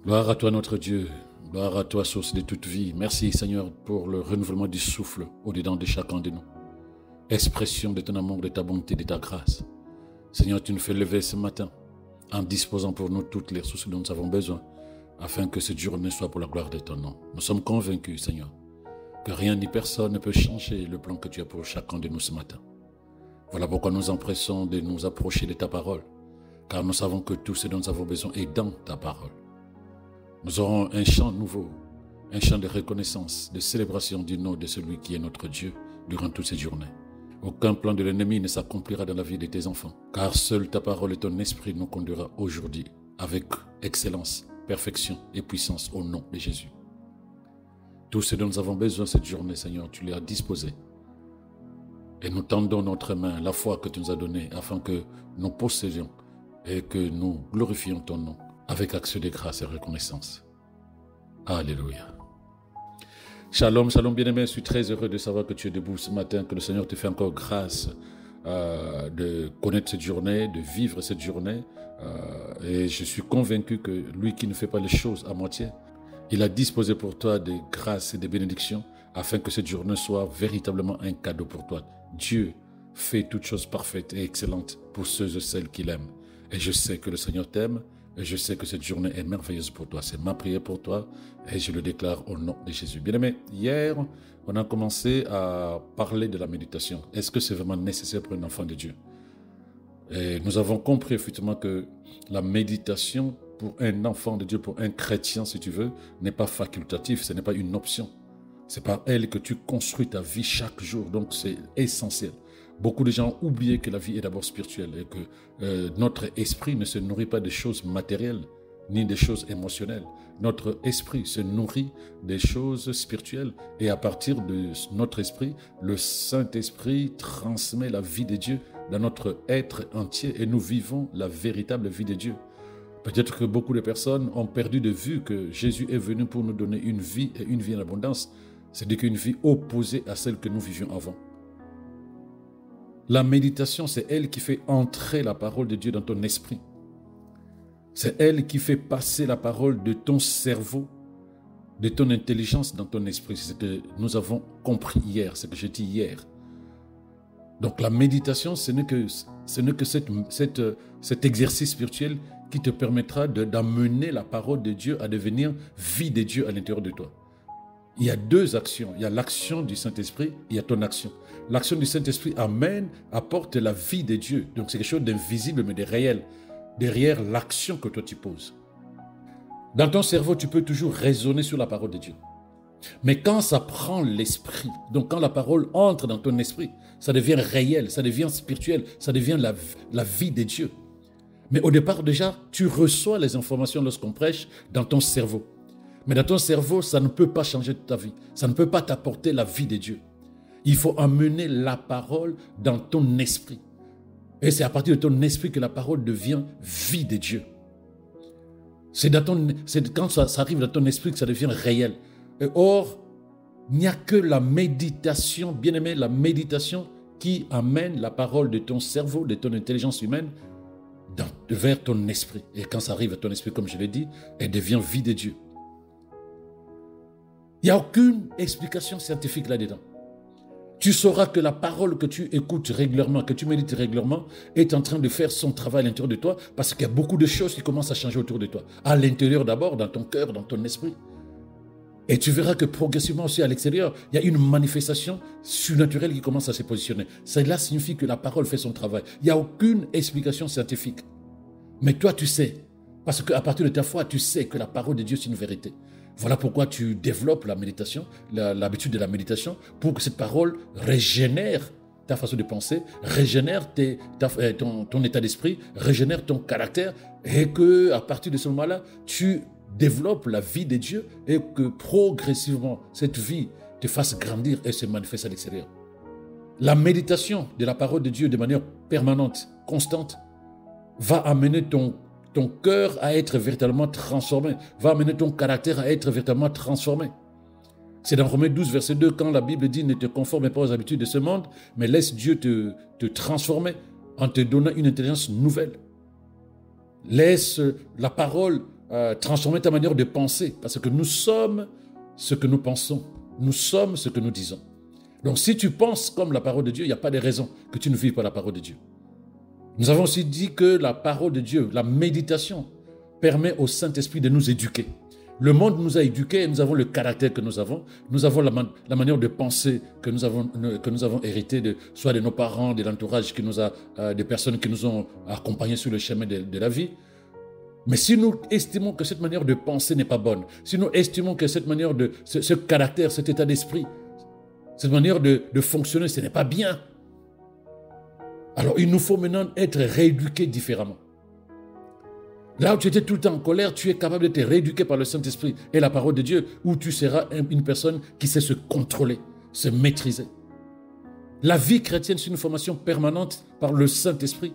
Gloire à toi notre Dieu, gloire à toi source de toute vie. Merci Seigneur pour le renouvellement du souffle au-dedans de chacun de nous. Expression de ton amour, de ta bonté, de ta grâce. Seigneur, tu nous fais lever ce matin en disposant pour nous toutes les ressources dont nous avons besoin afin que cette journée soit pour la gloire de ton nom. Nous sommes convaincus Seigneur que rien ni personne ne peut changer le plan que tu as pour chacun de nous ce matin. Voilà pourquoi nous empressons de nous approcher de ta parole, car nous savons que tout ce dont nous avons besoin est dans ta parole. Nous aurons un chant nouveau, un chant de reconnaissance, de célébration du nom de celui qui est notre Dieu durant toutes ces journées. Aucun plan de l'ennemi ne s'accomplira dans la vie de tes enfants, car seule ta parole et ton esprit nous conduira aujourd'hui avec excellence, perfection et puissance au nom de Jésus. Tout ce dont nous avons besoin cette journée, Seigneur, tu l'as disposé. Et nous tendons notre main, la foi que tu nous as donnée, afin que nous possédions et que nous glorifions ton nom avec action de grâce et reconnaissance. Alléluia. Shalom, shalom bien-aimé, je suis très heureux de savoir que tu es debout ce matin, que le Seigneur te fait encore grâce de connaître cette journée, de vivre cette journée. Et je suis convaincu que lui qui ne fait pas les choses à moitié, il a disposé pour toi des grâces et des bénédictions afin que cette journée soit véritablement un cadeau pour toi. Dieu fait toutes choses parfaites et excellentes pour ceux et celles qu'il aime. Et je sais que le Seigneur t'aime et je sais que cette journée est merveilleuse pour toi. C'est ma prière pour toi et je le déclare au nom de Jésus. Bien-aimé, hier, on a commencé à parler de la méditation. Est-ce que c'est vraiment nécessaire pour un enfant de Dieu? Et nous avons compris effectivement que la méditation pour un enfant de Dieu, pour un chrétien si tu veux, n'est pas facultatif, ce n'est pas une option. C'est par elle que tu construis ta vie chaque jour, donc c'est essentiel. Beaucoup de gens ont oublié que la vie est d'abord spirituelle et que notre esprit ne se nourrit pas des choses matérielles ni des choses émotionnelles. Notre esprit se nourrit des choses spirituelles et à partir de notre esprit, le Saint-Esprit transmet la vie de Dieu dans notre être entier et nous vivons la véritable vie de Dieu. Peut-être que beaucoup de personnes ont perdu de vue que Jésus est venu pour nous donner une vie et une vie en abondance, c'est-à-dire qu'une vie opposée à celle que nous vivions avant. La méditation, c'est elle qui fait entrer la parole de Dieu dans ton esprit. C'est elle qui fait passer la parole de ton cerveau, de ton intelligence dans ton esprit. C'est ce que nous avons compris hier, ce que j'ai dit hier. Donc la méditation, ce n'est que cet exercice spirituel qui te permettra d'amener la parole de Dieu à devenir vie de Dieu à l'intérieur de toi. Il y a deux actions. Il y a l'action du Saint-Esprit, il y a ton action. L'action du Saint-Esprit apporte la vie de Dieu. Donc c'est quelque chose d'invisible mais de réel, derrière l'action que toi tu poses. Dans ton cerveau, tu peux toujours raisonner sur la parole de Dieu. Mais quand ça prend l'esprit, donc quand la parole entre dans ton esprit, ça devient réel, ça devient spirituel, ça devient la vie de Dieu. Mais au départ déjà, tu reçois les informations lorsqu'on prêche dans ton cerveau. Mais dans ton cerveau, ça ne peut pas changer ta vie. Ça ne peut pas t'apporter la vie de Dieu. Il faut amener la parole dans ton esprit. Et c'est à partir de ton esprit que la parole devient vie de Dieu. C'est quand ça arrive dans ton esprit que ça devient réel. Et or, il n'y a que la méditation, bien aimé, la méditation qui amène la parole de ton cerveau, de ton intelligence humaine vers ton esprit. Et quand ça arrive à ton esprit, comme je l'ai dit, elle devient vie de Dieu. Il n'y a aucune explication scientifique là-dedans. Tu sauras que la parole que tu écoutes régulièrement, que tu médites régulièrement, est en train de faire son travail à l'intérieur de toi parce qu'il y a beaucoup de choses qui commencent à changer autour de toi. À l'intérieur d'abord, dans ton cœur, dans ton esprit. Et tu verras que progressivement aussi à l'extérieur, il y a une manifestation surnaturelle qui commence à se positionner. Cela signifie que la parole fait son travail. Il n'y a aucune explication scientifique. Mais toi, tu sais. Parce qu'à partir de ta foi, tu sais que la parole de Dieu, c'est une vérité. Voilà pourquoi tu développes la méditation, l'habitude de la méditation, pour que cette parole régénère ta façon de penser, régénère ton état d'esprit, régénère ton caractère, et qu'à partir de ce moment-là, tu développes la vie de Dieu et que progressivement, cette vie te fasse grandir et se manifeste à l'extérieur. La méditation de la parole de Dieu de manière permanente, constante, va amener ton cœur à être véritablement transformé, va amener ton caractère à être véritablement transformé. C'est dans Romains 12, verset 2, quand la Bible dit « Ne te conforme pas aux habitudes de ce monde, mais laisse Dieu te transformer en te donnant une intelligence nouvelle. » Laisse la parole transformer ta manière de penser, parce que nous sommes ce que nous pensons, nous sommes ce que nous disons. Donc si tu penses comme la parole de Dieu, il n'y a pas de raison que tu ne vives pas la parole de Dieu. Nous avons aussi dit que la parole de Dieu, la méditation, permet au Saint-Esprit de nous éduquer. Le monde nous a éduqués et nous avons le caractère que nous avons la manière de penser que nous avons hérité soit de nos parents, de l'entourage des personnes qui nous ont accompagnés sur le chemin de la vie. Mais si nous estimons que cette manière de penser n'est pas bonne, si nous estimons que cette manière ce caractère, cet état d'esprit, cette manière de fonctionner, ce n'est pas bien, alors il nous faut maintenant être rééduqués différemment. Là où tu étais tout le temps en colère, tu es capable d'être rééduqué par le Saint-Esprit et la parole de Dieu, où tu seras une personne qui sait se contrôler, se maîtriser. La vie chrétienne, c'est une formation permanente par le Saint-Esprit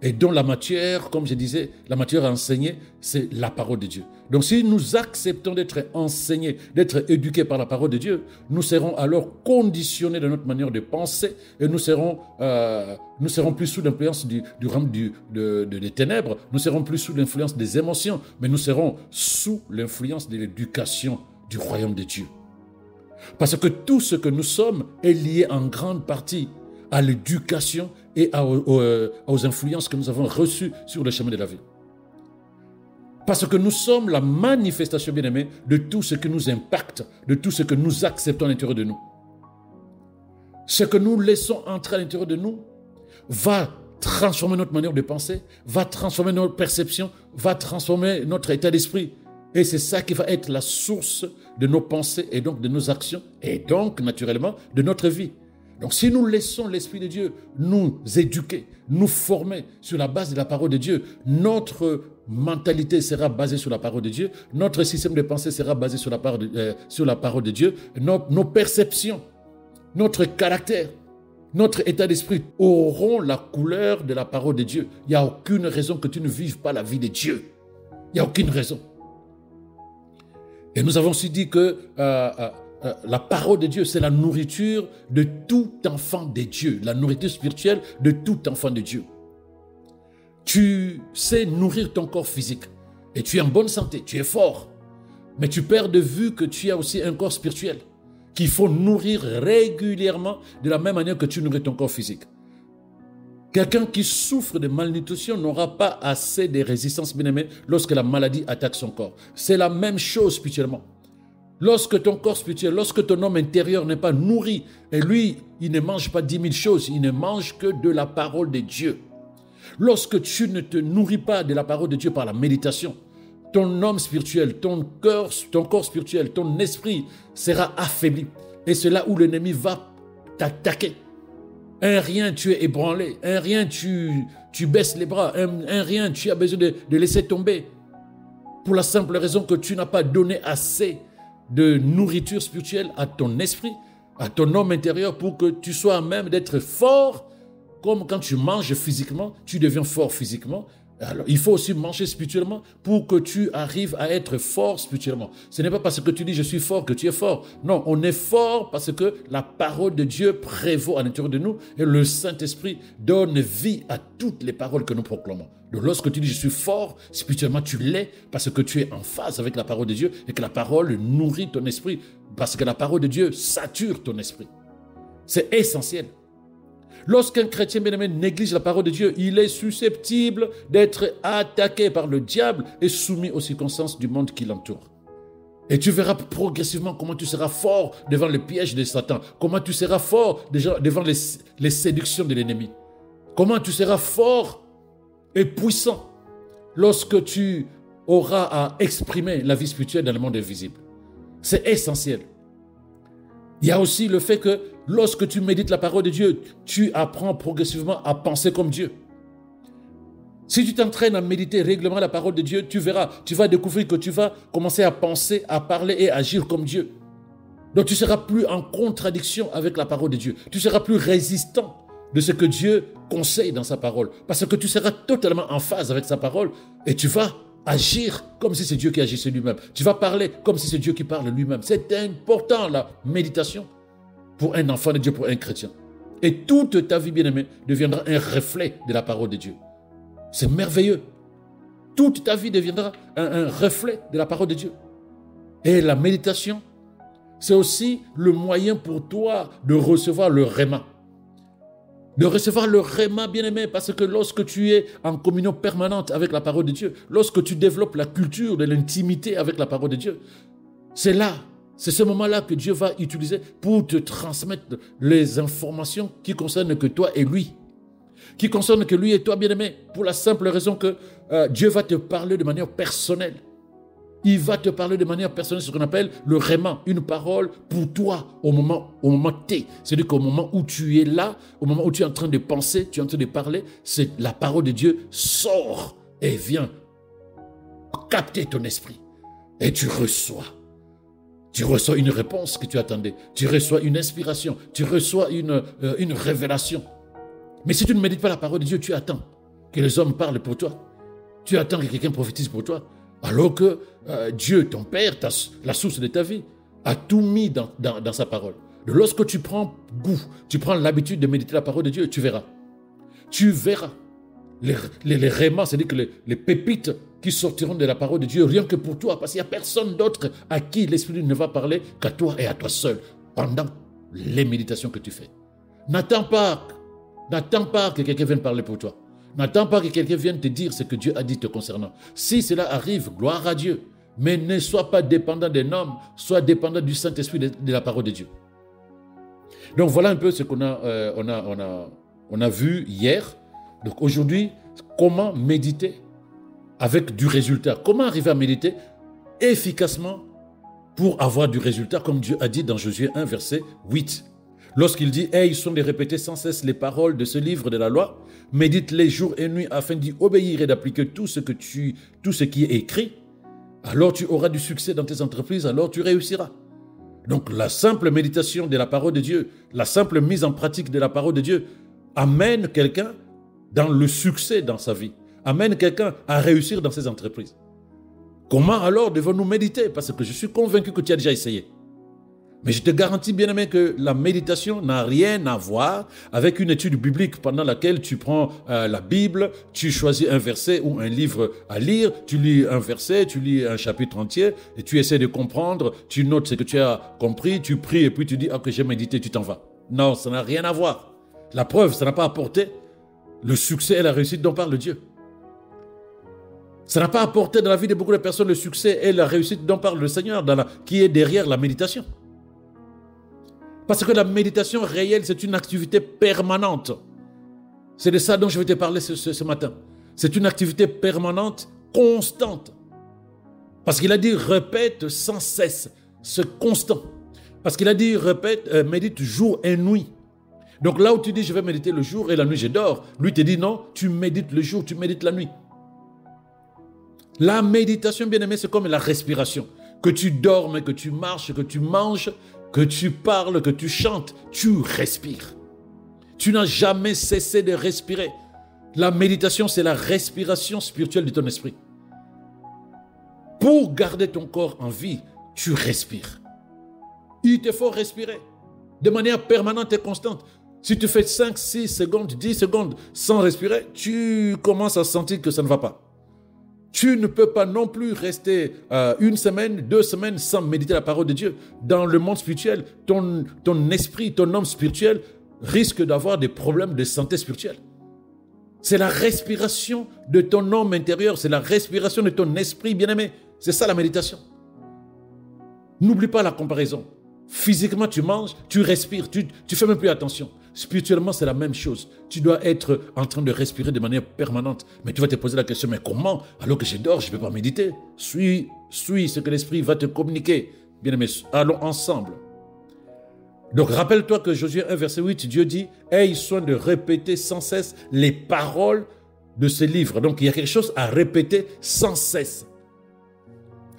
et dont la matière, comme je disais, la matière à enseigner, c'est la parole de Dieu. Donc si nous acceptons d'être enseignés, d'être éduqués par la parole de Dieu, nous serons alors conditionnés de notre manière de penser et nous serons plus sous l'influence du règne des ténèbres, nous serons plus sous l'influence des émotions, mais nous serons sous l'influence de l'éducation du royaume de Dieu. Parce que tout ce que nous sommes est lié en grande partie à l'éducation et aux influences que nous avons reçues sur le chemin de la vie. Parce que nous sommes la manifestation, bien-aimée, de tout ce qui nous impacte, de tout ce que nous acceptons à l'intérieur de nous. Ce que nous laissons entrer à l'intérieur de nous va transformer notre manière de penser, va transformer notre perception, va transformer notre état d'esprit. Et c'est ça qui va être la source de nos pensées et donc de nos actions et donc, naturellement, de notre vie. Donc si nous laissons l'Esprit de Dieu nous éduquer, nous former sur la base de la parole de Dieu, notre mentalité sera basée sur la parole de Dieu, notre système de pensée sera basé sur la parole de Dieu, nos perceptions, notre caractère, notre état d'esprit auront la couleur de la parole de Dieu. Il n'y a aucune raison que tu ne vives pas la vie de Dieu. Il n'y a aucune raison. Et nous avons aussi dit que la parole de Dieu, c'est la nourriture de tout enfant de Dieu, la nourriture spirituelle de tout enfant de Dieu. Tu sais nourrir ton corps physique et tu es en bonne santé, tu es fort, mais tu perds de vue que tu as aussi un corps spirituel qu'il faut nourrir régulièrement de la même manière que tu nourris ton corps physique. Quelqu'un qui souffre de malnutrition n'aura pas assez de résistance, bien-aimé, lorsque la maladie attaque son corps. C'est la même chose spirituellement. Lorsque ton corps spirituel, lorsque ton homme intérieur n'est pas nourri, et lui, il ne mange pas 10 000 choses, il ne mange que de la parole de Dieu. Lorsque tu ne te nourris pas de la parole de Dieu par la méditation, ton homme spirituel, ton corps spirituel, ton esprit sera affaibli. Et c'est là où l'ennemi va t'attaquer. Un rien, tu es ébranlé. Un rien, tu baisses les bras. Un rien, tu as besoin de laisser tomber. Pour la simple raison que tu n'as pas donné assez de nourriture spirituelle à ton esprit, à ton homme intérieur, pour que tu sois à même d'être fort. Comme quand tu manges physiquement, tu deviens fort physiquement. Alors, il faut aussi manger spirituellement pour que tu arrives à être fort spirituellement. Ce n'est pas parce que tu dis je suis fort que tu es fort. Non, on est fort parce que la parole de Dieu prévaut à l'intérieur de nous et le Saint-Esprit donne vie à toutes les paroles que nous proclamons. Donc lorsque tu dis je suis fort, spirituellement tu l'es parce que tu es en phase avec la parole de Dieu et que la parole nourrit ton esprit parce que la parole de Dieu sature ton esprit. C'est essentiel. Lorsqu'un chrétien bien-aimé néglige la parole de Dieu, il est susceptible d'être attaqué par le diable et soumis aux circonstances du monde qui l'entoure. Et tu verras progressivement comment tu seras fort devant le piège de Satan, comment tu seras fort devant les séductions de l'ennemi, comment tu seras fort et puissant lorsque tu auras à exprimer la vie spirituelle dans le monde invisible. C'est essentiel. Il y a aussi le fait que lorsque tu médites la parole de Dieu, tu apprends progressivement à penser comme Dieu. Si tu t'entraînes à méditer régulièrement la parole de Dieu, tu verras, tu vas découvrir que tu vas commencer à penser, à parler et à agir comme Dieu. Donc tu ne seras plus en contradiction avec la parole de Dieu. Tu seras plus résistant de ce que Dieu conseille dans sa parole. Parce que tu seras totalement en phase avec sa parole et tu vas agir comme si c'est Dieu qui agissait lui-même. Tu vas parler comme si c'est Dieu qui parle lui-même. C'est important la méditation pour un enfant de Dieu, pour un chrétien. Et toute ta vie bien-aimée deviendra un reflet de la parole de Dieu. C'est merveilleux. Toute ta vie deviendra un reflet de la parole de Dieu. Et la méditation, c'est aussi le moyen pour toi de recevoir le réma. De recevoir le réma, bien-aimé, parce que lorsque tu es en communion permanente avec la parole de Dieu, lorsque tu développes la culture de l'intimité avec la parole de Dieu, c'est ce moment-là que Dieu va utiliser pour te transmettre les informations qui concernent que toi et lui. Qui concernent que lui et toi, bien-aimé, pour la simple raison que Dieu va te parler de manière personnelle. Il va te parler de manière personnelle, ce qu'on appelle le réma, une parole pour toi au moment T. C'est-à-dire qu'au moment où tu es là, au moment où tu es en train de penser, tu es en train de parler, c'est la parole de Dieu sort et vient capter ton esprit. Et tu reçois. Tu reçois une réponse que tu attendais. Tu reçois une inspiration. Tu reçois une révélation. Mais si tu ne médites pas la parole de Dieu, tu attends que les hommes parlent pour toi. Tu attends que quelqu'un prophétise pour toi. Alors que Dieu, ton Père, la source de ta vie, a tout mis dans sa parole. Lorsque tu prends goût, tu prends l'habitude de méditer la parole de Dieu, tu verras. Tu verras les rémas, c'est-à-dire que les pépites qui sortiront de la parole de Dieu, rien que pour toi, parce qu'il n'y a personne d'autre à qui l'Esprit ne va parler qu'à toi et à toi seul, pendant les méditations que tu fais. N'attends pas que quelqu'un vienne parler pour toi. N'attends pas que quelqu'un vienne te dire ce que Dieu a dit te concernant. Si cela arrive, gloire à Dieu. Mais ne sois pas dépendant d'un homme, sois dépendant du Saint-Esprit de la parole de Dieu. Donc voilà un peu ce qu'on a vu hier. Donc aujourd'hui, comment méditer avec du résultat. Comment arriver à méditer efficacement pour avoir du résultat, comme Dieu a dit dans Josué 1, verset 8. Lorsqu'il dit « ils sont de répéter sans cesse les paroles de ce livre de la loi, médite-les jour et nuit afin d'y obéir et d'appliquer tout ce qui est écrit, alors tu auras du succès dans tes entreprises, alors tu réussiras. » Donc la simple méditation de la parole de Dieu, la simple mise en pratique de la parole de Dieu amène quelqu'un dans le succès dans sa vie, amène quelqu'un à réussir dans ses entreprises. Comment alors devons-nous méditer? Parce que je suis convaincu que tu as déjà essayé. Mais je te garantis, bien-aimé, que la méditation n'a rien à voir avec une étude biblique pendant laquelle tu prends la Bible, tu choisis un verset ou un livre à lire, tu lis un verset, tu lis un chapitre entier et tu essaies de comprendre, tu notes ce que tu as compris, tu pries et puis tu dis « Ah, que j'ai médité », tu t'en vas. Non, ça n'a rien à voir. La preuve, ça n'a pas apporté le succès et la réussite dont parle Dieu. Ça n'a pas apporté dans la vie de beaucoup de personnes le succès et la réussite dont parle le Seigneur, qui est derrière la méditation. Parce que la méditation réelle, c'est une activité permanente. C'est de ça dont je vais te parler ce matin. C'est une activité permanente, constante. Parce qu'il a dit répète sans cesse, c'est constant. Parce qu'il a dit répète, médite jour et nuit. Donc là où tu dis je vais méditer le jour et la nuit je dors, lui te dit non, tu médites le jour, tu médites la nuit. La méditation, bien-aimé, c'est comme la respiration. Que tu dormes, que tu marches, que tu manges, que tu parles, que tu chantes, tu respires. Tu n'as jamais cessé de respirer. La méditation, c'est la respiration spirituelle de ton esprit. Pour garder ton corps en vie, tu respires. Il te faut respirer de manière permanente et constante. Si tu fais 5, 6 secondes, 10 secondes sans respirer, tu commences à sentir que ça ne va pas. Tu ne peux pas non plus rester 1 semaine, 2 semaines sans méditer la parole de Dieu. Dans le monde spirituel, ton esprit, ton homme spirituel risque d'avoir des problèmes de santé spirituelle. C'est la respiration de ton homme intérieur, c'est la respiration de ton esprit bien-aimé. C'est ça la méditation. N'oublie pas la comparaison. Physiquement, tu manges, tu respires, tu fais même plus attention. Spirituellement, c'est la même chose. Tu dois être en train de respirer de manière permanente. Mais tu vas te poser la question, mais comment? Alors que je dors, je ne peux pas méditer. Suis ce que l'Esprit va te communiquer. Bien-aimés, allons ensemble. Donc, rappelle-toi que Josué 1, verset 8, Dieu dit, « Aie soin de répéter sans cesse les paroles de ce livre. » Donc, il y a quelque chose à répéter sans cesse.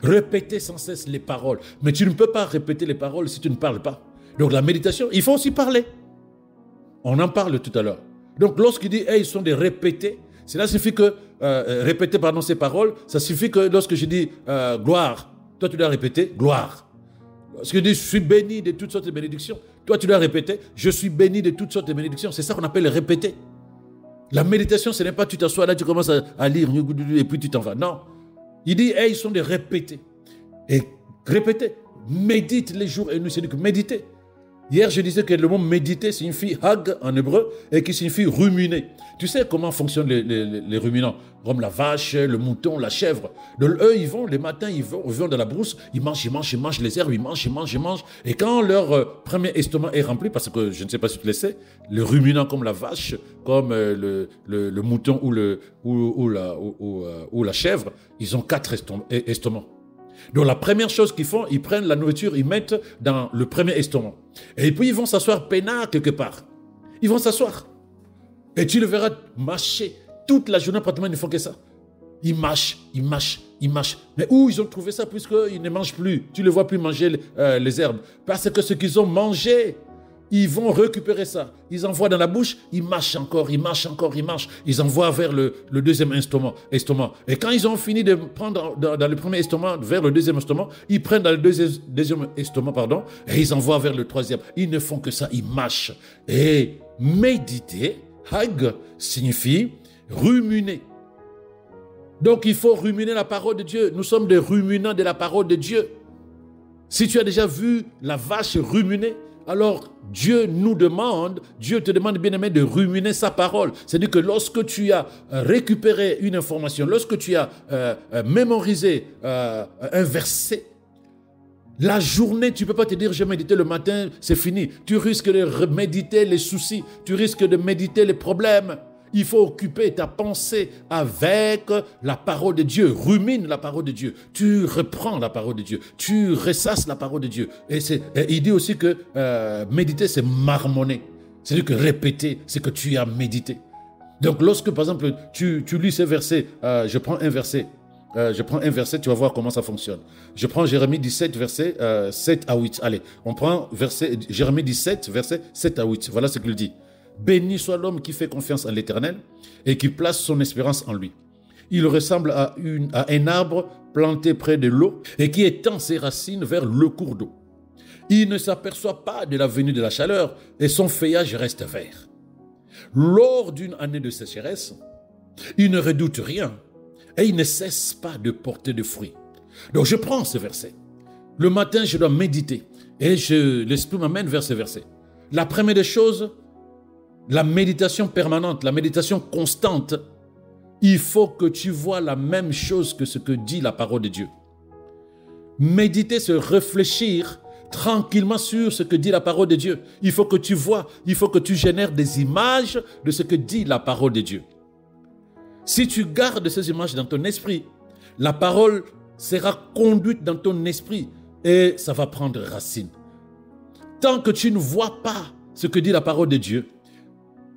Répéter sans cesse les paroles. Mais tu ne peux pas répéter les paroles si tu ne parles pas. Donc, la méditation, il faut aussi parler. On en parle tout à l'heure. Donc, lorsqu'il dit, ils sont de répéter, cela signifie que, répéter ces paroles, ça signifie que lorsque je dis gloire, toi tu dois répéter gloire. Lorsque je dis, je suis béni de toutes sortes de bénédictions, toi tu dois répéter, je suis béni de toutes sortes de bénédictions. C'est ça qu'on appelle répéter. La méditation, ce n'est pas tu t'assois là, tu commences à lire et puis tu t'en vas. Non. Il dit, hey, ils sont des répétés. Et répéter, médite les jours et nuits, c'est-à-dire que méditer. Hier, je disais que le mot méditer signifie hag en hébreu et qui signifie ruminer. Tu sais comment fonctionnent les ruminants, comme la vache, le mouton, la chèvre. Donc, eux, ils vont, les matins, ils vont dans la brousse, ils mangent les herbes, ils mangent. Et quand leur premier estomac est rempli, parce que je ne sais pas si tu le sais, les ruminants comme la vache, comme le mouton ou la chèvre, ils ont 4 estomacs. Donc la première chose qu'ils font, ils prennent la nourriture, ils mettent dans le premier estomac. Et puis ils vont s'asseoir peinard quelque part. Ils vont s'asseoir. Et tu le verras mâcher. Toute la journée, pratiquement, ils ne font que ça. Ils mâchent. Mais où ils ont trouvé ça puisqu'ils ne mangent plus? Tu ne les vois plus manger les herbes. Parce que ce qu'ils ont mangé, ils vont récupérer ça. Ils envoient dans la bouche, ils mâchent encore. Ils envoient vers le deuxième estomac. Et quand ils ont fini de prendre dans le premier estomac, vers le deuxième estomac, ils prennent dans le deuxième estomac, et ils envoient vers le troisième. Ils ne font que ça, ils mâchent. Et méditer, hag, signifie ruminer. Donc il faut ruminer la parole de Dieu. Nous sommes des ruminants de la parole de Dieu. Si tu as déjà vu la vache ruminer, alors Dieu te demande bien aimé de ruminer sa parole. C'est-à-dire que lorsque tu as récupéré une information, lorsque tu as mémorisé un verset, la journée, tu ne peux pas te dire, je vais méditer le matin, c'est fini. Tu risques de méditer les soucis, tu risques de méditer les problèmes. Il faut occuper ta pensée avec la parole de Dieu. Rumine la parole de Dieu. Tu reprends la parole de Dieu. Tu ressasses la parole de Dieu. Et il dit aussi que méditer, c'est marmonner. C'est-à-dire que répéter, c'est que tu as médité. Donc lorsque, par exemple, tu lis ces versets, je prends un verset, tu vas voir comment ça fonctionne. Je prends Jérémie 17, verset 7 à 8. Allez, on prend Jérémie 17, verset 7 à 8. Voilà ce qu'il dit. Béni soit l'homme qui fait confiance en l'Éternel et qui place son espérance en lui. Il ressemble à un arbre planté près de l'eau et qui étend ses racines vers le cours d'eau. Il ne s'aperçoit pas de la venue de la chaleur et son feuillage reste vert. Lors d'une année de sécheresse, il ne redoute rien et il ne cesse pas de porter de fruits. Donc je prends ce verset. Le matin, je dois méditer et l'Esprit m'amène vers ce verset. La première des choses, la méditation permanente, la méditation constante, il faut que tu vois la même chose que ce que dit la parole de Dieu. Méditer, c'est réfléchir tranquillement sur ce que dit la parole de Dieu. Il faut que tu vois, il faut que tu génères des images de ce que dit la parole de Dieu. Si tu gardes ces images dans ton esprit, la parole sera conduite dans ton esprit et ça va prendre racine. Tant que tu ne vois pas ce que dit la parole de Dieu,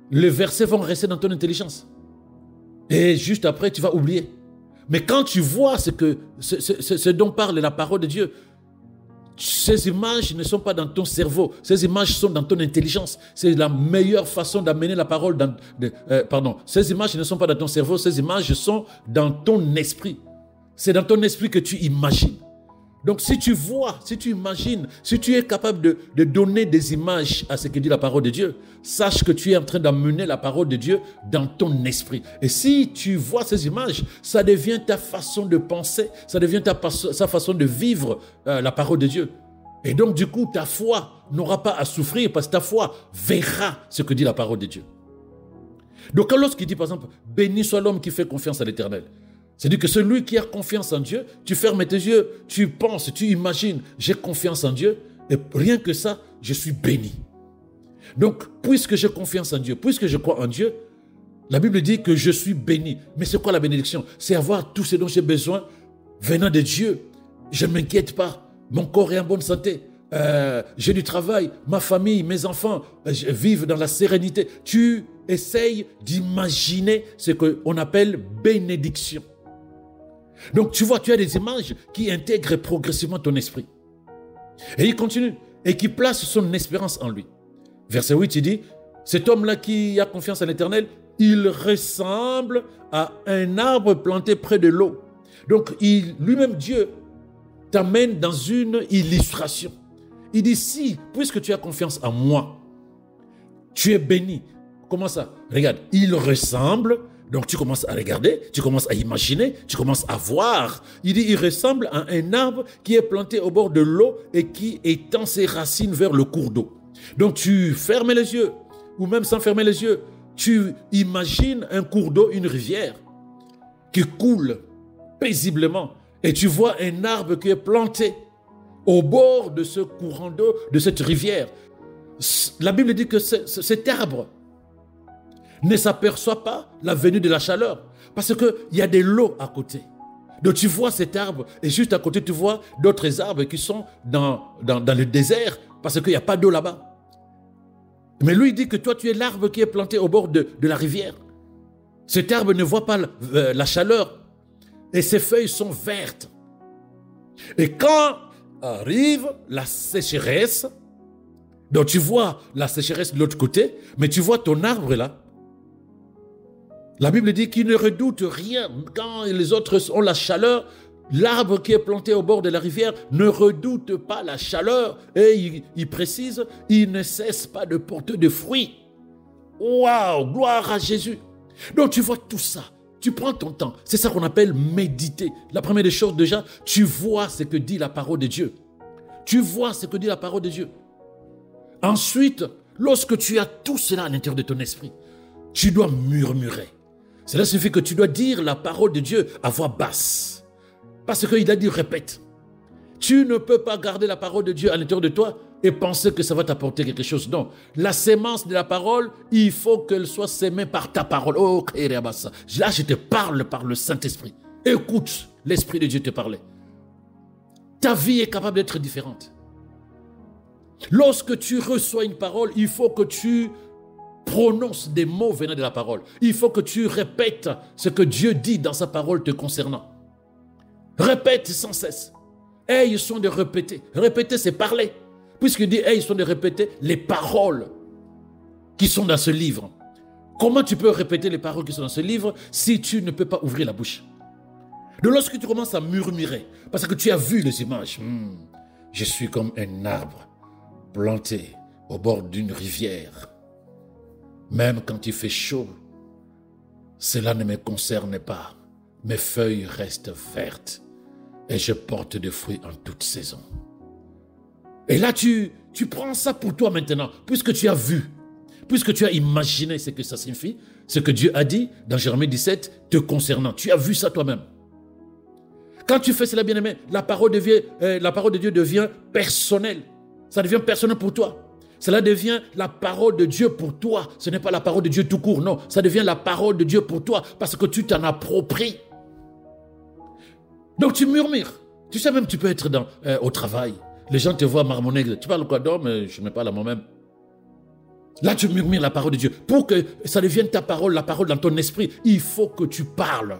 les versets vont rester dans ton intelligence. Et juste après, tu vas oublier. Mais quand tu vois ce dont parle la parole de Dieu, ces images ne sont pas dans ton cerveau. Ces images sont dans ton intelligence. C'est la meilleure façon d'amener la parole. Ces images ne sont pas dans ton cerveau. Ces images sont dans ton esprit. C'est dans ton esprit que tu imagines. Donc si tu vois, si tu imagines, si tu es capable de donner des images à ce que dit la parole de Dieu, sache que tu es en train d'amener la parole de Dieu dans ton esprit. Et si tu vois ces images, ça devient ta façon de penser, ça devient sa façon de vivre la parole de Dieu. Et donc du coup, ta foi n'aura pas à souffrir parce que ta foi verra ce que dit la parole de Dieu. Donc lorsqu'il dit par exemple, béni soit l'homme qui fait confiance à l'Éternel. C'est-à-dire que celui qui a confiance en Dieu, tu fermes tes yeux, tu penses, tu imagines, j'ai confiance en Dieu, et rien que ça, je suis béni. Donc, puisque j'ai confiance en Dieu, puisque je crois en Dieu, la Bible dit que je suis béni. Mais c'est quoi la bénédiction? C'est avoir tout ce dont j'ai besoin venant de Dieu. Je ne m'inquiète pas, mon corps est en bonne santé, j'ai du travail, ma famille, mes enfants vivent dans la sérénité. Tu essayes d'imaginer ce qu'on appelle bénédiction. Donc tu vois, tu as des images qui intègrent progressivement ton esprit. Et il continue, et qui place son espérance en lui. Verset 8, il dit, cet homme-là qui a confiance en l'Éternel, il ressemble à un arbre planté près de l'eau. Donc lui-même Dieu t'amène dans une illustration. Il dit, si, puisque tu as confiance en moi, tu es béni. Comment ça? Regarde, il ressemble, donc tu commences à regarder, tu commences à imaginer, tu commences à voir. Il dit, il ressemble à un arbre qui est planté au bord de l'eau et qui étend ses racines vers le cours d'eau. Donc tu fermes les yeux, ou même sans fermer les yeux, tu imagines un cours d'eau, une rivière qui coule paisiblement et tu vois un arbre qui est planté au bord de ce courant d'eau, de cette rivière. La Bible dit que cet arbre ne s'aperçoit pas la venue de la chaleur parce qu'il y a des lots à côté. Donc tu vois cet arbre et juste à côté tu vois d'autres arbres qui sont dans le désert parce qu'il n'y a pas d'eau là-bas. Mais lui il dit que toi tu es l'arbre qui est planté au bord de la rivière. Cet arbre ne voit pas la chaleur et ses feuilles sont vertes. Et quand arrive la sécheresse, donc tu vois la sécheresse de l'autre côté, mais tu vois ton arbre là. La Bible dit qu'il ne redoute rien. Quand les autres ont la chaleur, l'arbre qui est planté au bord de la rivière ne redoute pas la chaleur. Et il précise, il ne cesse pas de porter de fruits. Waouh, gloire à Jésus. Donc tu vois tout ça. Tu prends ton temps. C'est ça qu'on appelle méditer. La première des choses déjà, tu vois ce que dit la parole de Dieu. Tu vois ce que dit la parole de Dieu. Ensuite, lorsque tu as tout cela à l'intérieur de ton esprit, tu dois murmurer. Cela signifie que tu dois dire la parole de Dieu à voix basse. Parce qu'il a dit répète. Tu ne peux pas garder la parole de Dieu à l'intérieur de toi et penser que ça va t'apporter quelque chose. Non. La sémence de la parole, il faut qu'elle soit sémée par ta parole. Oh, là, je te parle par le Saint-Esprit. Écoute, l'Esprit de Dieu te parler. Ta vie est capable d'être différente. Lorsque tu reçois une parole, il faut que tu prononces des mots venant de la parole. Il faut que tu répètes ce que Dieu dit dans sa parole te concernant. Répète sans cesse. Aie soin de répéter. Répéter, c'est parler. Puisqu'il dit, aie soin de répéter les paroles qui sont dans ce livre. Comment tu peux répéter les paroles qui sont dans ce livre si tu ne peux pas ouvrir la bouche? Donc lorsque tu commences à murmurer, parce que tu as vu les images, je suis comme un arbre planté au bord d'une rivière. Même quand il fait chaud, cela ne me concerne pas. Mes feuilles restent vertes et je porte des fruits en toute saison. Et là, tu prends ça pour toi maintenant, puisque tu as vu, puisque tu as imaginé ce que ça signifie, ce que Dieu a dit dans Jérémie 17 te concernant. Tu as vu ça toi-même. Quand tu fais cela, bien-aimé, la parole de Dieu devient personnelle. Ça devient personnel pour toi. Cela devient la parole de Dieu pour toi. Ce n'est pas la parole de Dieu tout court, non. Ça devient la parole de Dieu pour toi parce que tu t'en appropries. Donc tu murmures. Tu sais même, tu peux être au travail. Les gens te voient marmonner. Tu parles quoi d'homme? Je me parle à moi-même. Là, tu murmures la parole de Dieu. Pour que ça devienne ta parole, la parole dans ton esprit, il faut que tu parles.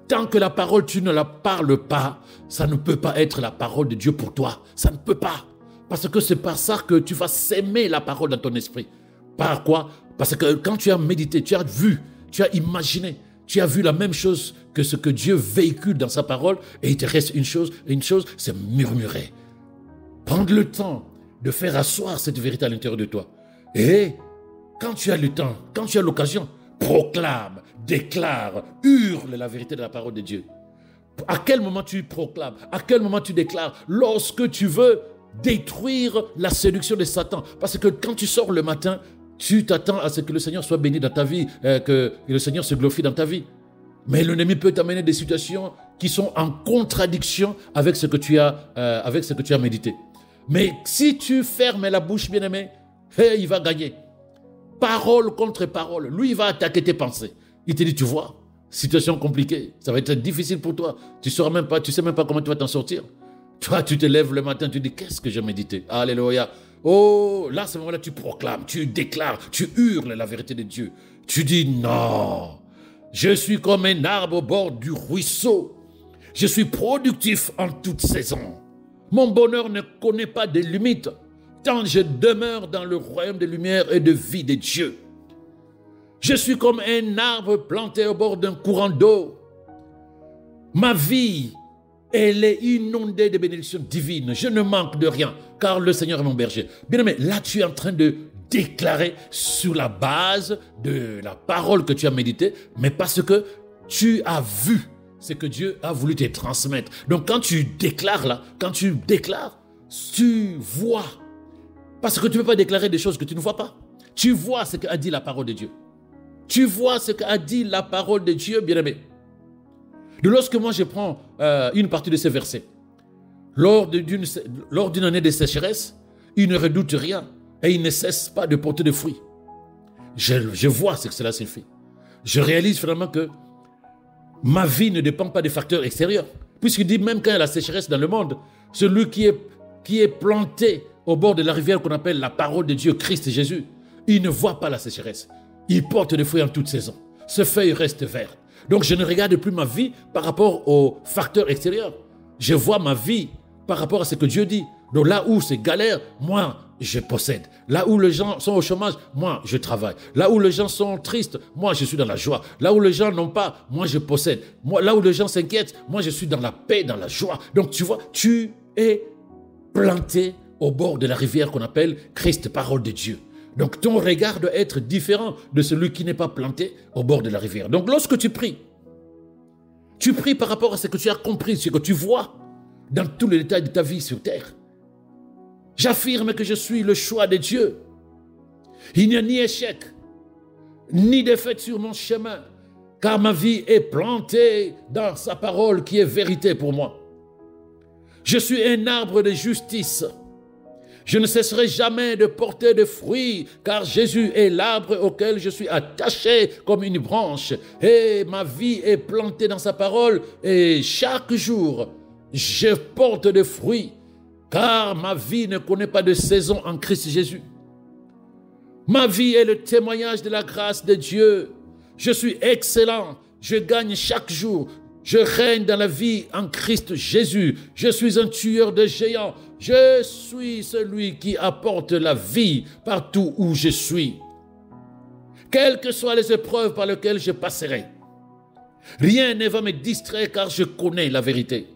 Tant que la parole, tu ne la parles pas, ça ne peut pas être la parole de Dieu pour toi. Ça ne peut pas. Parce que c'est par ça que tu vas s'aimer la parole dans ton esprit. Par quoi? Parce que quand tu as médité, tu as vu, tu as imaginé, tu as vu la même chose que ce que Dieu véhicule dans sa parole, et il te reste une chose, c'est murmurer. Prendre le temps de faire asseoir cette vérité à l'intérieur de toi. Et quand tu as le temps, quand tu as l'occasion, proclame, déclare, hurle la vérité de la parole de Dieu. À quel moment tu proclames? À quel moment tu déclares? Lorsque tu veux détruire la séduction de Satan. Parce que quand tu sors le matin, tu t'attends à ce que le Seigneur soit béni dans ta vie, que le Seigneur se glorifie dans ta vie. Mais l'ennemi peut t'amener des situations qui sont en contradiction avec ce que tu as médité. Mais si tu fermes la bouche, bien-aimé, il va gagner. Parole contre parole. Lui, il va attaquer tes pensées. Il te dit, tu vois, situation compliquée, ça va être difficile pour toi. Tu sais même pas comment tu vas t'en sortir. Toi, tu te lèves le matin, tu dis, qu'est-ce que j'ai médité? Alléluia. Oh, là, à ce moment-là, tu proclames, tu déclares, tu hurles la vérité de Dieu. Tu dis, non, je suis comme un arbre au bord du ruisseau. Je suis productif en toute saison. Mon bonheur ne connaît pas de limites, tant je demeure dans le royaume de lumière et de vie de Dieu. Je suis comme un arbre planté au bord d'un courant d'eau. Ma vie, elle est inondée de bénédictions divines. Je ne manque de rien, car le Seigneur est mon berger. Bien aimé, là tu es en train de déclarer sur la base de la parole que tu as méditée, mais parce que tu as vu ce que Dieu a voulu te transmettre. Donc quand tu déclares, tu vois. Parce que tu ne peux pas déclarer des choses que tu ne vois pas. Tu vois ce qu'a dit la parole de Dieu. Tu vois ce qu'a dit la parole de Dieu, bien-aimé. De lorsque moi je prends une partie de ces versets, lors d'une année de sécheresse, il ne redoute rien et il ne cesse pas de porter de fruits. Je vois ce que cela signifie. Je réalise finalement que ma vie ne dépend pas des facteurs extérieurs. Puisqu'il dit même quand il y a la sécheresse dans le monde, celui qui est planté au bord de la rivière qu'on appelle la parole de Dieu, Christ Jésus, il ne voit pas la sécheresse. Il porte des fruits en toute saison. Ses feuilles restent vertes. Donc je ne regarde plus ma vie par rapport aux facteurs extérieurs. Je vois ma vie par rapport à ce que Dieu dit. Donc là où c'est galère, moi, je possède. Là où les gens sont au chômage, moi, je travaille. Là où les gens sont tristes, moi, je suis dans la joie. Là où les gens n'ont pas, moi, je possède. Là où les gens s'inquiètent, moi, je suis dans la paix, dans la joie. Donc tu vois, tu es planté au bord de la rivière qu'on appelle Christ, parole de Dieu. Donc ton regard doit être différent de celui qui n'est pas planté au bord de la rivière. Donc lorsque tu pries par rapport à ce que tu as compris, ce que tu vois dans tous les détails de ta vie sur terre. J'affirme que je suis le choix de Dieu. Il n'y a ni échec, ni défaite sur mon chemin, car ma vie est plantée dans sa parole qui est vérité pour moi. Je suis un arbre de justice. Je ne cesserai jamais de porter de fruits, car Jésus est l'arbre auquel je suis attaché comme une branche. Et ma vie est plantée dans sa parole, et chaque jour, je porte des fruits, car ma vie ne connaît pas de saison en Christ Jésus. Ma vie est le témoignage de la grâce de Dieu. Je suis excellent, je gagne chaque jour. Je règne dans la vie en Christ Jésus. Je suis un tueur de géants. Je suis celui qui apporte la vie partout où je suis. Quelles que soient les épreuves par lesquelles je passerai, rien ne va me distraire car je connais la vérité.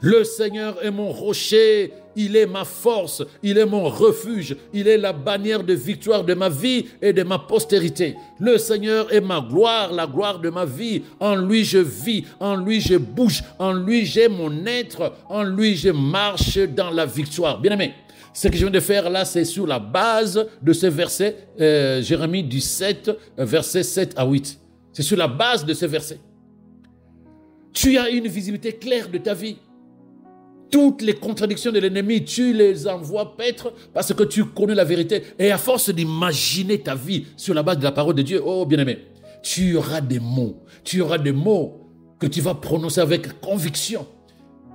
Le Seigneur est mon rocher, il est ma force, il est mon refuge, il est la bannière de victoire de ma vie et de ma postérité. Le Seigneur est ma gloire, la gloire de ma vie. En lui je vis, en lui je bouge, en lui j'ai mon être, en lui je marche dans la victoire. Bien-aimé, ce que je viens de faire là, c'est sur la base de ce verset, Jérémie 17, versets 7 à 8. C'est sur la base de ce verset. Tu as une visibilité claire de ta vie. Toutes les contradictions de l'ennemi, tu les envoies paître parce que tu connais la vérité. Et à force d'imaginer ta vie sur la base de la parole de Dieu, oh bien-aimé, tu auras des mots. Tu auras des mots que tu vas prononcer avec conviction.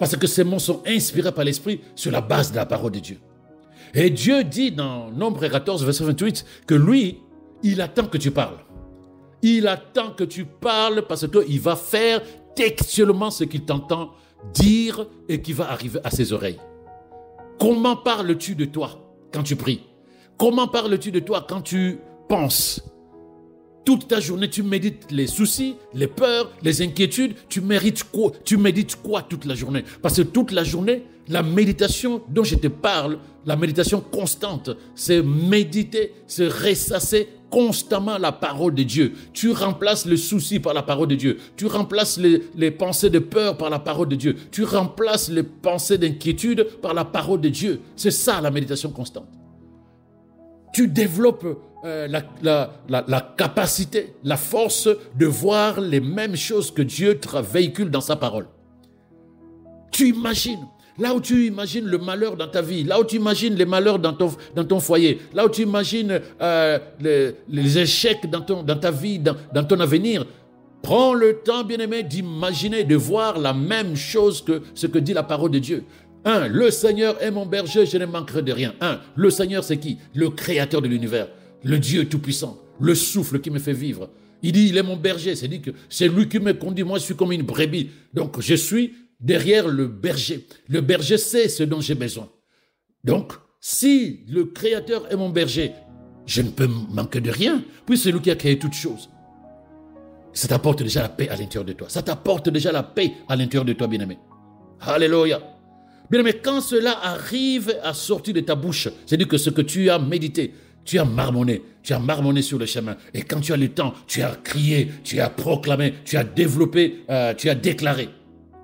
Parce que ces mots sont inspirés par l'Esprit sur la base de la parole de Dieu. Et Dieu dit dans Nombre 14, verset 28, que lui, il attend que tu parles. Il attend que tu parles parce qu'il va faire textuellement ce qu'il t'entend dire et qui va arriver à ses oreilles. Comment parles-tu de toi quand tu pries? Comment parles-tu de toi quand tu penses? Toute ta journée, tu médites les soucis, les peurs, les inquiétudes. Tu médites quoi toute la journée? Parce que toute la journée, la méditation dont je te parle, la méditation constante, c'est méditer, c'est ressasser constamment la parole de Dieu. Tu remplaces le souci par la parole de Dieu. Tu remplaces les pensées de peur par la parole de Dieu. Tu remplaces les pensées d'inquiétude par la parole de Dieu. C'est ça la méditation constante. Tu développes la capacité, la force de voir les mêmes choses que Dieu véhicule dans sa parole. Tu imagines. Là où tu imagines le malheur dans ta vie, là où tu imagines les malheurs dans ton foyer, là où tu imagines les échecs dans ta vie, dans ton avenir, prends le temps, bien-aimé, d'imaginer, de voir la même chose que ce que dit la parole de Dieu. Le Seigneur est mon berger, je ne manquerai de rien. Le Seigneur, c'est qui? Le créateur de l'univers, le Dieu tout-puissant, le souffle qui me fait vivre. Il dit, il est mon berger, c'est-à-dire que c'est lui qui me conduit, moi je suis comme une brebis. Donc je suis derrière le berger. Le berger sait ce dont j'ai besoin. Donc, si le Créateur est mon berger, je ne peux manquer de rien, puis c'est lui qui a créé toutes choses. Ça t'apporte déjà la paix à l'intérieur de toi. Ça t'apporte déjà la paix à l'intérieur de toi, bien-aimé. Alléluia. Bien-aimé, quand cela arrive à sortir de ta bouche, c'est-à-dire que ce que tu as médité, tu as marmonné sur le chemin. Et quand tu as le temps, tu as crié, tu as proclamé, tu as développé, tu as déclaré.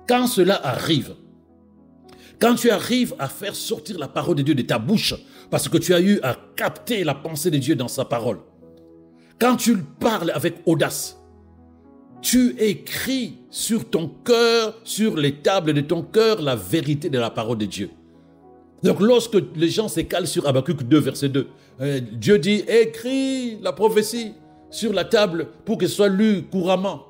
Quand cela arrive, quand tu arrives à faire sortir la parole de Dieu de ta bouche, parce que tu as eu à capter la pensée de Dieu dans sa parole, quand tu parles avec audace, tu écris sur ton cœur, sur les tables de ton cœur, la vérité de la parole de Dieu. Donc lorsque les gens se calent sur Habakkuk 2, verset 2, Dieu dit, écris la prophétie sur la table pour qu'elle soit lue couramment.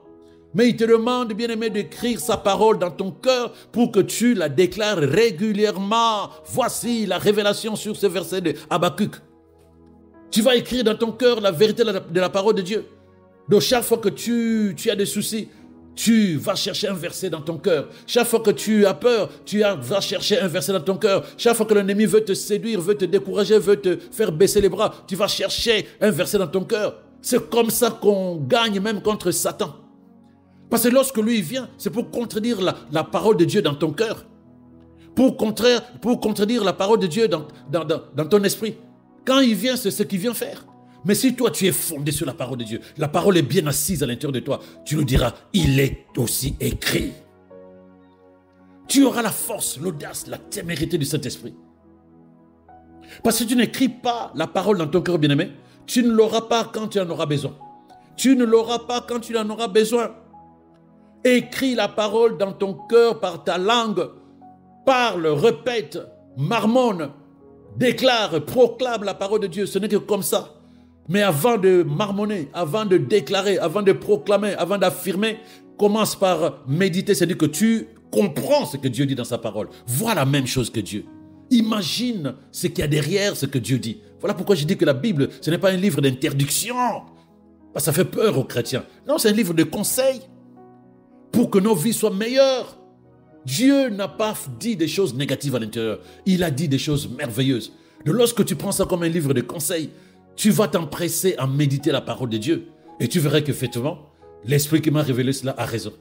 Mais il te demande, bien-aimé, d'écrire sa parole dans ton cœur pour que tu la déclares régulièrement. Voici la révélation sur ce verset de Habakkuk. Tu vas écrire dans ton cœur la vérité de la parole de Dieu. Donc chaque fois que tu as des soucis, tu vas chercher un verset dans ton cœur. Chaque fois que tu as peur, vas chercher un verset dans ton cœur. Chaque fois que l'ennemi veut te séduire, veut te décourager, veut te faire baisser les bras, tu vas chercher un verset dans ton cœur. C'est comme ça qu'on gagne même contre Satan. Parce que lorsque lui vient, c'est pour contredire la parole de Dieu dans ton cœur. Pour contredire la parole de Dieu dans ton esprit. Quand il vient, c'est ce qu'il vient faire. Mais si toi, tu es fondé sur la parole de Dieu, la parole est bien assise à l'intérieur de toi, tu nous diras, il est aussi écrit. Tu auras la force, l'audace, la témérité du Saint-Esprit. Parce que tu n'écris pas la parole dans ton cœur, bien-aimé, tu ne l'auras pas quand tu en auras besoin. Tu ne l'auras pas quand tu en auras besoin. Écris la parole dans ton cœur par ta langue. Parle, répète, marmonne, déclare, proclame la parole de Dieu. Ce n'est que comme ça. Mais avant de marmonner, avant de déclarer, avant de proclamer, avant d'affirmer, commence par méditer. C'est-à-dire que tu comprends ce que Dieu dit dans sa parole. Vois la même chose que Dieu. Imagine ce qu'il y a derrière ce que Dieu dit. Voilà pourquoi je dis que la Bible, ce n'est pas un livre d'interdiction. Parce que ça fait peur aux chrétiens. Non, c'est un livre de conseils. Pour que nos vies soient meilleures. Dieu n'a pas dit des choses négatives à l'intérieur. Il a dit des choses merveilleuses. Donc lorsque tu prends ça comme un livre de conseils, tu vas t'empresser à méditer la parole de Dieu. Et tu verras qu'effectivement, l'Esprit qui m'a révélé cela a raison.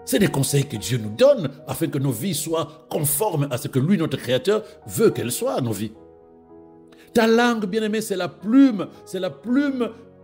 C'est des conseils que Dieu nous donne afin que nos vies soient conformes à ce que lui, notre Créateur, veut qu'elles soient, nos vies. Ta langue, bien-aimée, c'est la plume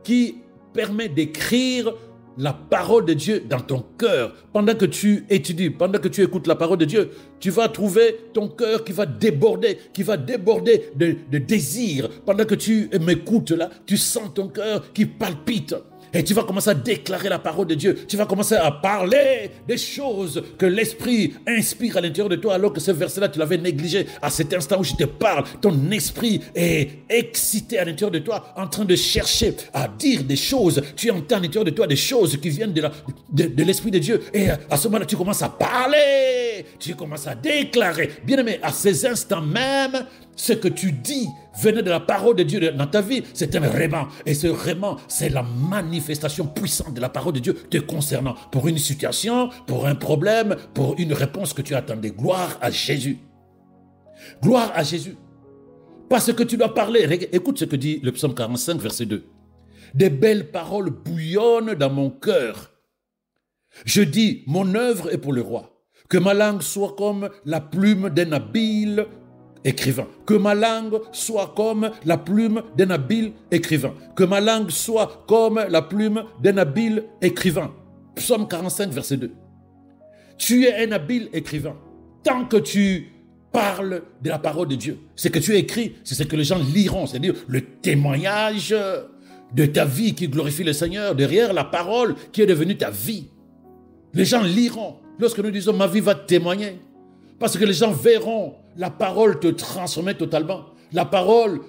qui permet d'écrire la parole de Dieu dans ton cœur. Pendant que tu étudies, pendant que tu écoutes la parole de Dieu, tu vas trouver ton cœur qui va déborder de désir. Pendant que tu m'écoutes là, tu sens ton cœur qui palpite. Et tu vas commencer à déclarer la parole de Dieu. Tu vas commencer à parler des choses que l'Esprit inspire à l'intérieur de toi, alors que ce verset-là, tu l'avais négligé. À cet instant où je te parle, ton esprit est excité à l'intérieur de toi, en train de chercher à dire des choses. Tu entends à l'intérieur de toi des choses qui viennent de l'Esprit de Dieu. Et à ce moment-là, tu commences à parler. Tu commences à déclarer. Bien-aimé, à ces instants même, ce que tu dis venait de la parole de Dieu dans ta vie, c'est un réman. Et ce réman, c'est la manifestation puissante de la parole de Dieu te concernant. Pour une situation, pour un problème, pour une réponse que tu attendais. Gloire à Jésus. Gloire à Jésus. Parce que tu dois parler. Écoute ce que dit le psaume 45, verset 2. Des belles paroles bouillonnent dans mon cœur. Je dis, mon œuvre est pour le roi. Que ma langue soit comme la plume d'un habile écrivain. Que ma langue soit comme la plume d'un habile écrivain. Que ma langue soit comme la plume d'un habile écrivain. Psaume 45, verset 2. Tu es un habile écrivain. Tant que tu parles de la parole de Dieu, ce que tu écris, c'est ce que les gens liront. C'est-à-dire le témoignage de ta vie qui glorifie le Seigneur derrière la parole qui est devenue ta vie. Les gens liront. Lorsque nous disons ma vie va témoigner, parce que les gens verront la parole te transformer totalement. La parole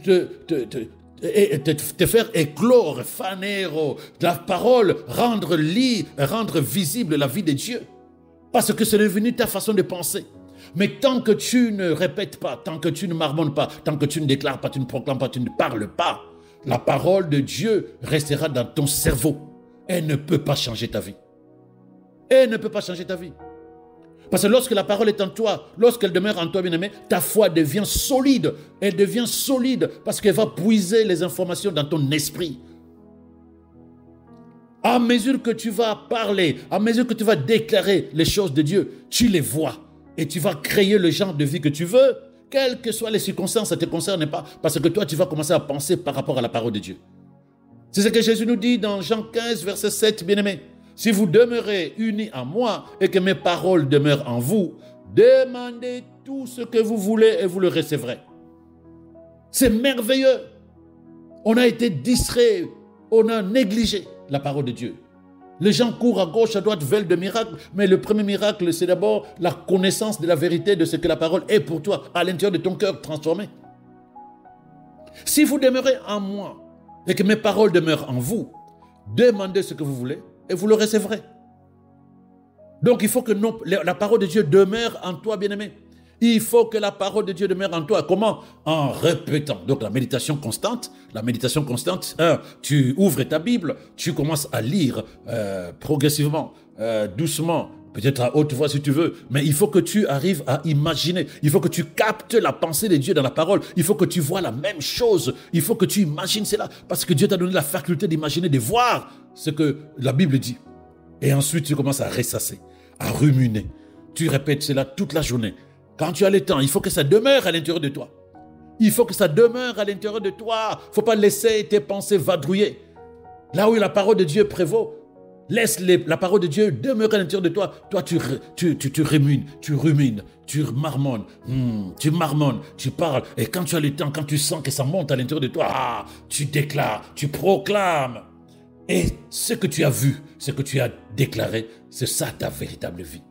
te faire éclore, fanero. La parole rendre visible la vie de Dieu. Parce que c'est devenu ta façon de penser. Mais tant que tu ne répètes pas, tant que tu ne marmonnes pas, tant que tu ne déclares pas, tu ne proclames pas, tu ne parles pas, la parole de Dieu restera dans ton cerveau. Elle ne peut pas changer ta vie. Elle ne peut pas changer ta vie. Parce que lorsque la parole est en toi, lorsqu'elle demeure en toi, bien-aimé, ta foi devient solide. Elle devient solide parce qu'elle va puiser les informations dans ton esprit. À mesure que tu vas parler, à mesure que tu vas déclarer les choses de Dieu, tu les vois. Et tu vas créer le genre de vie que tu veux. Quelles que soient les circonstances, ça ne te concerne pas, parce que toi, tu vas commencer à penser par rapport à la parole de Dieu. C'est ce que Jésus nous dit dans Jean 15, verset 7, bien-aimés. Si vous demeurez unis à moi et que mes paroles demeurent en vous, demandez tout ce que vous voulez et vous le recevrez. C'est merveilleux. On a été distrait, on a négligé la parole de Dieu. Les gens courent à gauche, à droite, veulent de miracles, mais le premier miracle, c'est d'abord la connaissance de la vérité de ce que la parole est pour toi, à l'intérieur de ton cœur transformé. Si vous demeurez en moi et que mes paroles demeurent en vous, demandez ce que vous voulez et vous le recevrez. Donc il faut que la parole de Dieu demeure en toi, bien-aimé. Il faut que la parole de Dieu demeure en toi. Comment? En répétant. Donc la méditation constante. Tu ouvres ta Bible, tu commences à lire progressivement, doucement, peut-être à haute voix si tu veux, mais il faut que tu arrives à imaginer. Il faut que tu captes la pensée de Dieu dans la parole. Il faut que tu vois la même chose. Il faut que tu imagines cela, parce que Dieu t'a donné la faculté d'imaginer, de voir ce que la Bible dit. Et ensuite, tu commences à ressasser, à ruminer. Tu répètes cela toute la journée. Quand tu as le temps, il faut que ça demeure à l'intérieur de toi. Il faut que ça demeure à l'intérieur de toi. Il ne faut pas laisser tes pensées vadrouiller. Là où la parole de Dieu prévaut, laisse la parole de Dieu demeurer à l'intérieur de toi. Toi, tu rumines, tu marmonnes, tu parles. Et quand tu as le temps, quand tu sens que ça monte à l'intérieur de toi, tu déclares, tu proclames. Et ce que tu as vu, ce que tu as déclaré, c'est ça ta véritable vie.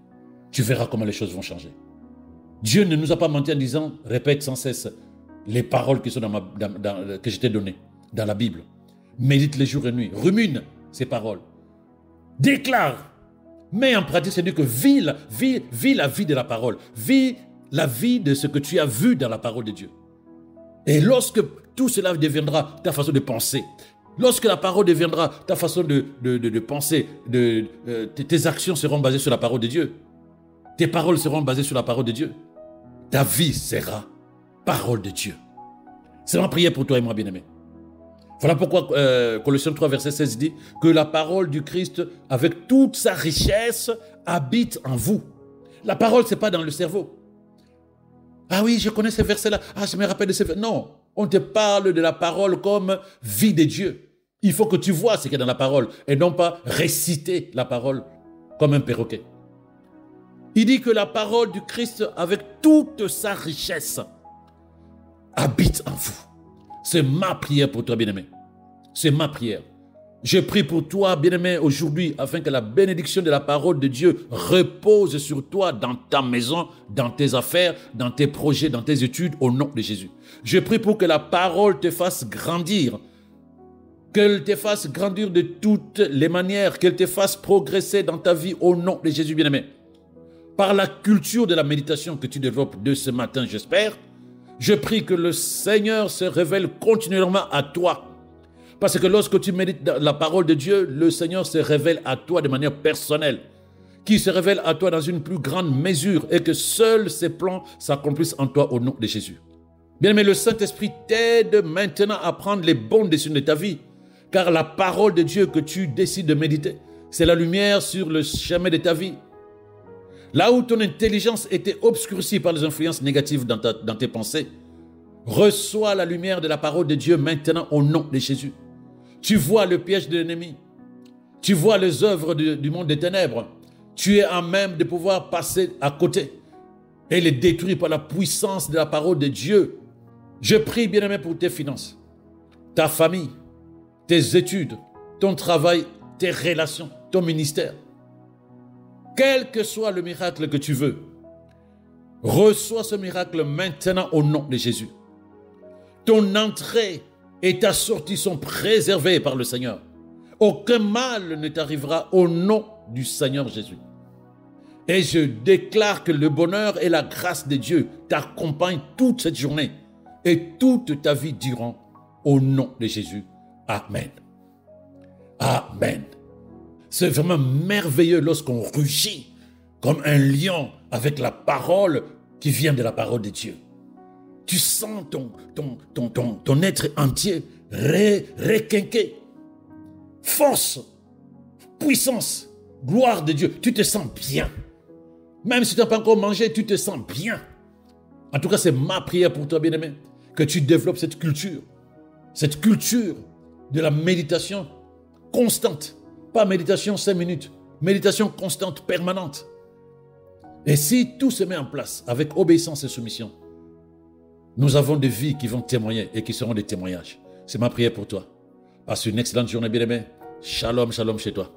Tu verras comment les choses vont changer. Dieu ne nous a pas menti en disant, répète sans cesse les paroles qui sont que je t'ai données dans la Bible. Médite les jours et nuits, rumine ces paroles. Déclare, mets en pratique, c'est-à-dire que vis la vie de la parole. Vis la vie de ce que tu as vu dans la parole de Dieu. Et lorsque tout cela deviendra ta façon de penser, lorsque la parole deviendra ta façon de penser, tes actions seront basées sur la parole de Dieu. Tes paroles seront basées sur la parole de Dieu. Ta vie sera parole de Dieu. C'est ma prière pour toi et moi, bien-aimé. Voilà pourquoi Colossiens 3, verset 16 dit que la parole du Christ, avec toute sa richesse, habite en vous. La parole, ce n'est pas dans le cerveau. Ah oui, je connais ces versets-là. Ah, je me rappelle de ces versets. Non, on te parle de la parole comme vie de Dieu. Il faut que tu vois ce qu'il y a dans la parole et non pas réciter la parole comme un perroquet. Il dit que la parole du Christ, avec toute sa richesse, habite en vous. C'est ma prière pour toi, bien-aimé. C'est ma prière. Je prie pour toi, bien-aimé, aujourd'hui, afin que la bénédiction de la parole de Dieu repose sur toi dans ta maison, dans tes affaires, dans tes projets, dans tes études, au nom de Jésus. Je prie pour que la parole te fasse grandir, qu'elle te fasse grandir de toutes les manières, qu'elle te fasse progresser dans ta vie, au nom de Jésus, bien-aimé. Par la culture de la méditation que tu développes de ce matin, j'espère, je prie que le Seigneur se révèle continuellement à toi. Parce que lorsque tu médites la parole de Dieu, le Seigneur se révèle à toi de manière personnelle, qui se révèle à toi dans une plus grande mesure et que seuls ses plans s'accomplissent en toi au nom de Jésus. Bien aimé, le Saint-Esprit t'aide maintenant à prendre les bonnes décisions de ta vie, car la parole de Dieu que tu décides de méditer, c'est la lumière sur le chemin de ta vie. Là où ton intelligence était obscurcie par les influences négatives dans tes pensées, reçois la lumière de la parole de Dieu maintenant au nom de Jésus. Tu vois le piège de l'ennemi. Tu vois les œuvres du monde des ténèbres. Tu es à même de pouvoir passer à côté et les détruire par la puissance de la parole de Dieu. Je prie, bien-aimé, pour tes finances, ta famille, tes études, ton travail, tes relations, ton ministère. Quel que soit le miracle que tu veux, reçois ce miracle maintenant au nom de Jésus. Ton entrée et ta sortie sont préservées par le Seigneur. Aucun mal ne t'arrivera au nom du Seigneur Jésus. Et je déclare que le bonheur et la grâce de Dieu t'accompagnent toute cette journée et toute ta vie durant, au nom de Jésus. Amen. Amen. C'est vraiment merveilleux lorsqu'on rugit comme un lion avec la parole qui vient de la parole de Dieu. Tu sens ton être entier requinqué. Force, puissance, gloire de Dieu. Tu te sens bien. Même si tu n'as pas encore mangé, tu te sens bien. En tout cas, c'est ma prière pour toi, bien-aimé, que tu développes cette culture de la méditation constante. Pas méditation 5 minutes, méditation constante, permanente. Et si tout se met en place avec obéissance et soumission, nous avons des vies qui vont témoigner et qui seront des témoignages. C'est ma prière pour toi. Passe une excellente journée, bien-aimé. Shalom, shalom chez toi.